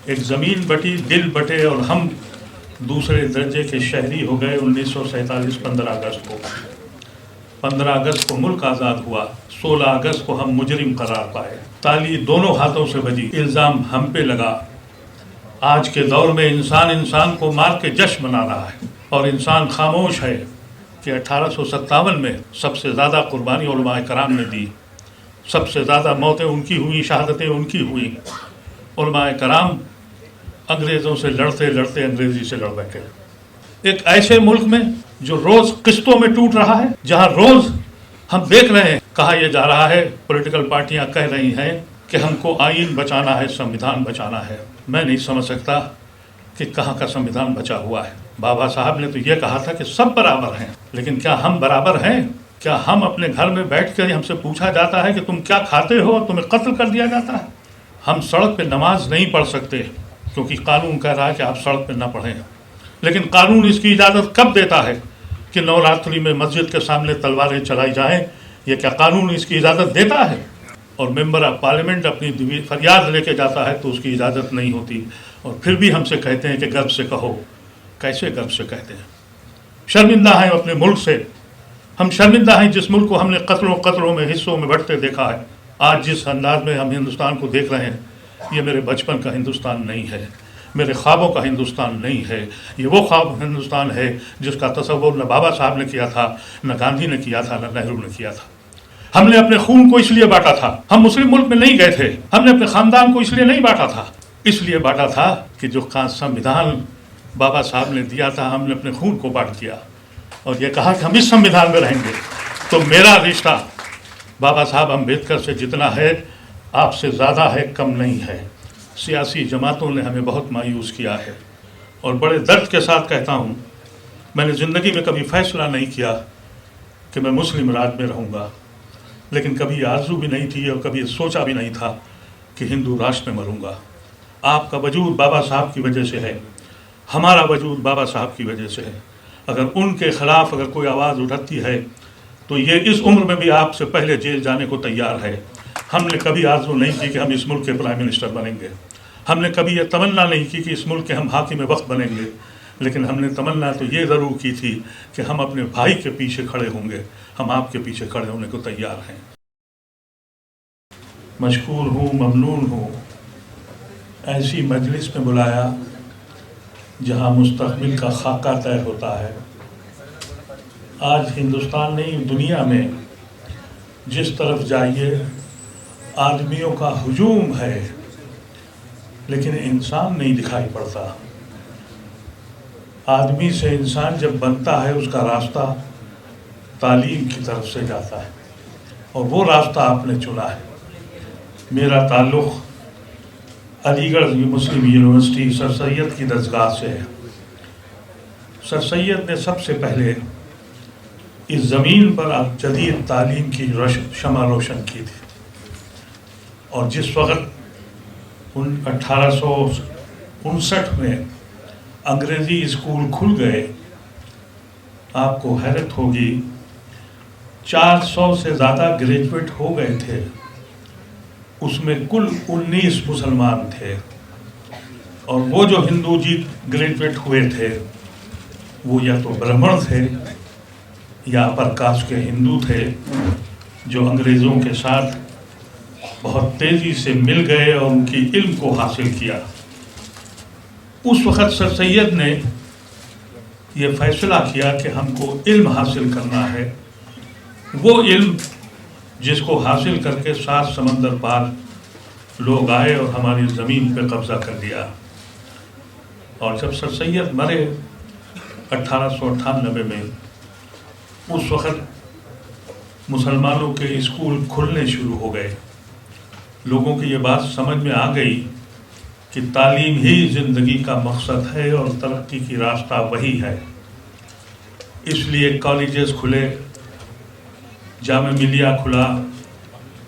ایک زمین بٹی دل بٹے اور ہم دوسرے درجے کے شہری ہو گئے 1947 15 اگست کو ملک آزاد ہوا، 16 اگست کو ہم مجرم قرار پائے، تالی دونوں ہاتھوں سے بجی، الزام ہم پہ لگا۔ آج کے دور میں انسان کو مار کے جشن منا رہا ہے اور انسان خاموش ہے کہ 1857 میں سب سے زیادہ قربانی علماء کرام نے دی، سب سے زیادہ موتیں ان کی ہوئیں، شہادتیں ان کی ہوئیں۔ علماء کرام انگریزوں سے لڑتے لڑتے انگریزی سے لڑ بیٹھے۔ ایک ایسے ملک میں جو روز قسطوں میں ٹوٹ رہا ہے، جہاں روز ہم دیکھ رہے ہیں، کہا یہ جا رہا ہے، پولیٹیکل پارٹیاں کہہ رہی ہیں کہ ہم کو آئین بچانا ہے، سمویدھان بچانا ہے۔ میں نہیں سمجھ سکتا کہ کہاں کا سمویدھان بچا ہوا ہے۔ بابا صاحب نے تو یہ کہا تھا کہ سب برابر ہیں، لیکن کیا ہم برابر ہیں؟ کیا ہم اپنے گھر میں بیٹھ کر ہم سے پوچھا جاتا ہے کہ تم کیا کھاتے ہو اور تمہیں قتل کر دیا جاتا ہے؟ ہم سڑک پہ نماز نہیں پڑھ سکتے کیونکہ قانون کہہ رہا ہے کہ آپ سڑک پہ نہ پڑھیں، لیکن قانون اس کی اجازت کب دیتا ہے کہ نوراتری میں مسجد کے سامنے تلواریں چلائی جائیں؟ یہ کیا قانون اس کی اجازت دیتا ہے؟ اور ممبر آف پارلیمنٹ اپنی فریاد لے کے جاتا ہے تو اس کی اجازت نہیں ہوتی، اور پھر بھی ہم سے کہتے ہیں کہ گرو سے کہو۔ کیسے گرو سے کہتے ہیں؟ شرمندہ ہیں اپنے ملک سے۔ ہم شرمندہ ہیں جس ملک کو ہم نے قطروں میں حصوں میں بٹتے دیکھا ہے۔ آج جس انداز میں ہم ہندوستان کو دیکھ رہے ہیں، یہ میرے بچپن کا ہندوستان نہیں ہے، میرے خوابوں کا ہندوستان نہیں ہے۔ یہ وہ خواب ہندوستان ہے جس کا تصور نہ بابا صاحب نے کیا تھا، نہ گاندھی نے کیا تھا، نہ نہرو نے کیا تھا۔ ہم نے اپنے خون کو اس لیے بانٹا تھا، ہم مسلم ملک میں نہیں گئے تھے، ہم نے اپنے خاندان کو اس لیے نہیں بانٹا تھا، اس لیے بانٹا تھا کہ جو سمویدھان بابا صاحب نے دیا تھا، ہم نے اپنے خون کو بانٹ دیا اور یہ کہا کہ ہم اس سمویدھان میں رہیں گے۔ تو میرا رشتہ بابا صاحب امبیڈکر سے جتنا ہے، آپ سے زیادہ ہے، کم نہیں ہے۔ سیاسی جماعتوں نے ہمیں بہت مایوس کیا ہے، اور بڑے درد کے ساتھ کہتا ہوں، میں نے زندگی میں کبھی فیصلہ نہیں کیا کہ میں مسلم راج میں رہوں گا، لیکن کبھی آرزو بھی نہیں تھی اور کبھی سوچا بھی نہیں تھا کہ ہندو راشٹر میں مروں گا۔ آپ کا وجود بابا صاحب کی وجہ سے ہے، ہمارا وجود بابا صاحب کی وجہ سے ہے۔ اگر ان کے خلاف اگر کوئی آواز اٹھتی ہے تو یہ اس عمر میں بھی آپ سے پہلے جیل جانے کو تیار ہے۔ ہم نے کبھی آرزو نہیں کی کہ ہم اس ملک کے پرائم منسٹر بنیں گے، ہم نے کبھی یہ تمنا نہیں کی کہ اس ملک کے ہم حاکم وقت بنیں گے، لیکن ہم نے تمنا تو یہ ضرور کی تھی کہ ہم اپنے بھائی کے پیچھے کھڑے ہوں گے۔ ہم آپ کے پیچھے کھڑے ہونے کو تیار ہیں۔ مشکور ہوں، ممنون ہوں، ایسی مجلس میں بلایا جہاں مستقبل کا خاکہ طے ہوتا ہے۔ آج ہندوستان نہیں، دنیا میں جس طرف جائیے آدمیوں کا ہجوم ہے، لیکن انسان نہیں دکھائی پڑتا۔ آدمی سے انسان جب بنتا ہے، اس کا راستہ تعلیم کی طرف سے جاتا ہے، اور وہ راستہ آپ نے چنا ہے۔ میرا تعلق علی گڑھ مسلم یونیورسٹی سر سید کی درسگاہ سے ہے۔ سر سید نے سب سے پہلے اس زمین پر جدید تعلیم کی شمع روشن کی تھی، اور جس وقت 1859 میں انگریزی اسکول کھل گئے، آپ کو حیرت ہوگی 400 سے زیادہ گریجویٹ ہو گئے تھے، اس میں کل 19 مسلمان تھے، اور وہ جو ہندو جی گریجویٹ ہوئے تھے وہ یا تو برہمن تھے یا اپر کاسٹ کے ہندو تھے، جو انگریزوں کے ساتھ بہت تیزی سے مل گئے اور ان کی علم کو حاصل کیا۔ اس وقت سر سید نے یہ فیصلہ کیا کہ ہم کو علم حاصل کرنا ہے، وہ علم جس کو حاصل کر کے 7 سمندر پار لوگ آئے اور ہماری زمین پہ قبضہ کر لیا۔ اور جب سر سید مرے 1898 میں، اس وقت مسلمانوں کے اسکول کھلنے شروع ہو گئے۔ لوگوں کی یہ بات سمجھ میں آ گئی کہ تعلیم ہی زندگی کا مقصد ہے اور ترقی کی راستہ وہی ہے۔ اس لیے کالجز کھلے، جامعہ ملیہ کھلا،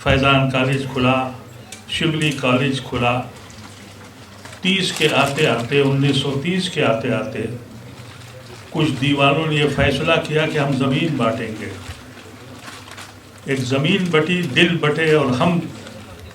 فیضان کالج کھلا، شبلی کالج کھلا۔ 1930 کے آتے آتے کچھ دیوانوں نے یہ فیصلہ کیا کہ ہم زمین بانٹیں گے۔ ایک زمین بٹی، دل بٹے اور ہم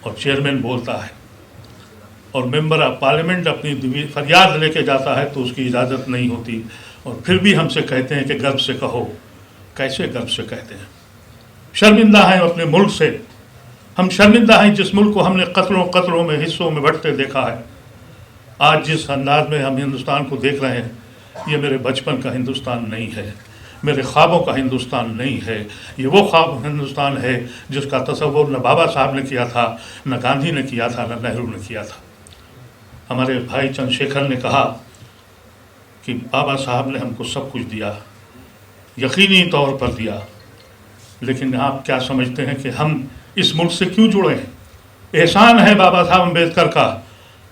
اور چیئرمین بولتا ہے اور ممبر آف پارلیمنٹ اپنی فریاد لے کے جاتا ہے تو اس کی اجازت نہیں ہوتی، اور پھر بھی ہم سے کہتے ہیں کہ گرو سے کہو۔ کیسے گرو سے کہتے ہیں؟ شرمندہ ہیں اپنے ملک سے، ہم شرمندہ ہیں جس ملک کو ہم نے قطروں میں حصوں میں بٹتے دیکھا ہے۔ آج جس انداز میں ہم ہندوستان کو دیکھ رہے ہیں، یہ میرے بچپن کا ہندوستان نہیں ہے، میرے خوابوں کا ہندوستان نہیں ہے، یہ وہ خواب ہندوستان ہے جس کا تصور نہ بابا صاحب نے کیا تھا، نہ گاندھی نے کیا تھا، نہ نہرو نے کیا تھا۔ ہمارے بھائی چندر شیکھر نے کہا کہ بابا صاحب نے ہم کو سب کچھ دیا، یقینی طور پر دیا، لیکن آپ کیا سمجھتے ہیں کہ ہم اس ملک سے کیوں جڑے ہیں؟ احسان ہے بابا صاحب امبیڈکر کا،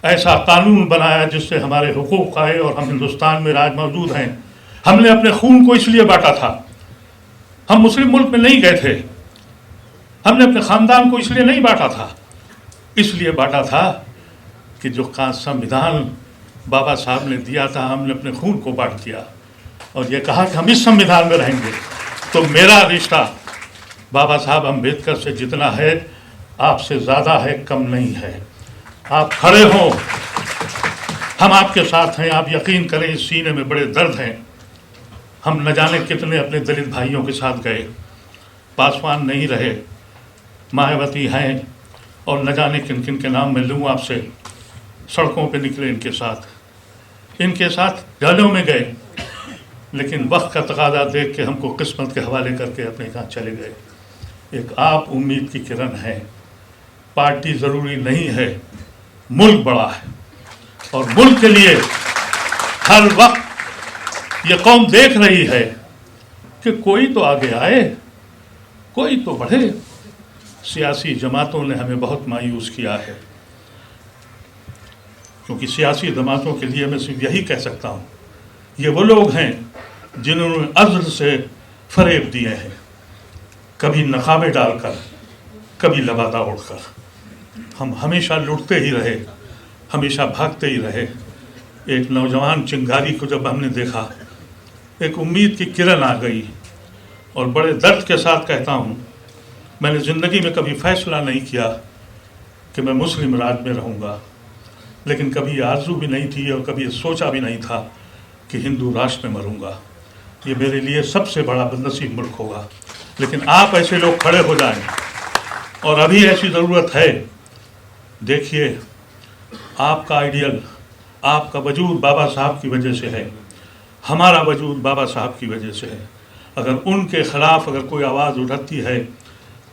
ایسا قانون بنایا جس سے ہمارے حقوق آئے اور ہم ہندوستان میں آج موجود ہیں۔ ہم نے اپنے خون کو اس لیے بانٹا تھا، ہم مسلم ملک میں نہیں گئے تھے، ہم نے اپنے خاندان کو اس لیے نہیں بانٹا تھا، اس لیے بانٹا تھا کہ جو سمویدھان بابا صاحب نے دیا تھا ہم نے اپنے خون کو بانٹ دیا اور یہ کہا کہ ہم اس سمویدھان میں رہیں گے۔ تو میرا رشتہ بابا صاحب امبیڈکر سے جتنا ہے آپ سے زیادہ ہے، کم نہیں ہے۔ آپ کھڑے ہوں، ہم آپ کے ساتھ ہیں، آپ یقین کریں اس سینے میں بڑے درد ہیں۔ ہم نہ جانے کتنے اپنے دلت بھائیوں کے ساتھ گئے، پاسوان نہیں رہے، مایاوتی ہیں اور نہ جانے کن کن کے نام میں لوں آپ سے، سڑکوں پہ نکلے ان کے ساتھ جھاڑوں میں گئے، لیکن وقت کا تقاضا دیکھ کے ہم کو قسمت کے حوالے کر کے اپنے یہاں چلے گئے۔ ایک آپ امید کی کرن ہے، پارٹی ضروری نہیں ہے، ملک بڑا ہے، اور ملک کے لیے ہر وقت یہ قوم دیکھ رہی ہے کہ کوئی تو آگے آئے، کوئی تو بڑھے۔ سیاسی جماعتوں نے ہمیں بہت مایوس کیا ہے، کیونکہ سیاسی جماعتوں کے لیے میں صرف یہی کہہ سکتا ہوں، یہ وہ لوگ ہیں جنہوں نے عزل سے فریب دیے ہیں، کبھی نقابیں ڈال کر، کبھی لبادہ اڑ کر۔ ہم ہمیشہ لٹتے ہی رہے، ہمیشہ بھاگتے ہی رہے۔ ایک نوجوان چنگاری کو جب ہم نے دیکھا، ایک امید کی کرن آ گئی، اور بڑے درد کے ساتھ کہتا ہوں، میں نے زندگی میں کبھی فیصلہ نہیں کیا کہ میں مسلم راج میں رہوں گا، لیکن کبھی آرزو بھی نہیں تھی اور کبھی سوچا بھی نہیں تھا کہ ہندو راشٹر میں مروں گا۔ یہ میرے لیے سب سے بڑا بدنصیب ملک ہوگا، لیکن آپ ایسے لوگ کھڑے ہو جائیں، اور ابھی ایسی ضرورت ہے۔ دیکھیے، آپ کا آئیڈیل، آپ کا وجود بابا صاحب کی وجہ سے ہے، ہمارا وجود بابا صاحب کی وجہ سے ہے۔ اگر ان کے خلاف اگر کوئی آواز اٹھتی ہے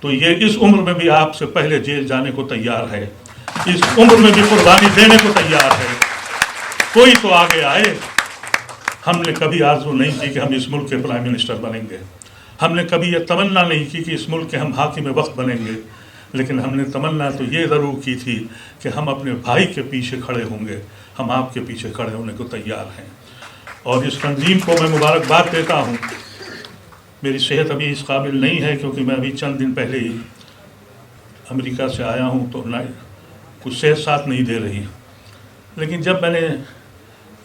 تو یہ اس عمر میں بھی آپ سے پہلے جیل جانے کو تیار ہے، اس عمر میں بھی قربانی دینے کو تیار ہے۔ کوئی تو آگے آئے۔ ہم نے کبھی آرزو نہیں کی کہ ہم اس ملک کے پرائم منسٹر بنیں گے، ہم نے کبھی یہ تمنا نہیں کی کہ اس ملک کے ہم حاکم وقت بنیں گے، لیکن ہم نے تمنا تو یہ ضرور کی تھی کہ ہم اپنے بھائی کے پیچھے کھڑے ہوں گے، ہم آپ کے پیچھے کھڑے ہونے کو تیار ہیں۔ اور اس تنظیم کو میں مبارکباد دیتا ہوں۔ میری صحت ابھی اس قابل نہیں ہے کیونکہ میں ابھی چند دن پہلے ہی امریکہ سے آیا ہوں، تو کچھ صحت ساتھ نہیں دے رہی، لیکن جب میں نے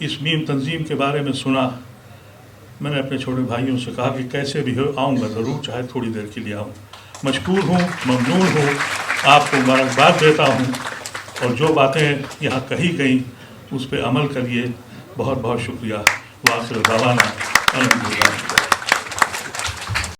اس میم تنظیم کے بارے میں سنا، میں نے اپنے چھوٹے بھائیوں سے کہا کہ کیسے بھی ہو آؤں گا ضرور، چاہے تھوڑی دیر کے لیے آؤں۔ مشکور ہوں، ممنون ہوں، آپ کو مبارکباد دیتا ہوں، اور جو باتیں یہاں کہی گئیں اس پہ عمل کریے۔ بہت بہت شکریہ۔ وآخر دعوانا الحمدللہ۔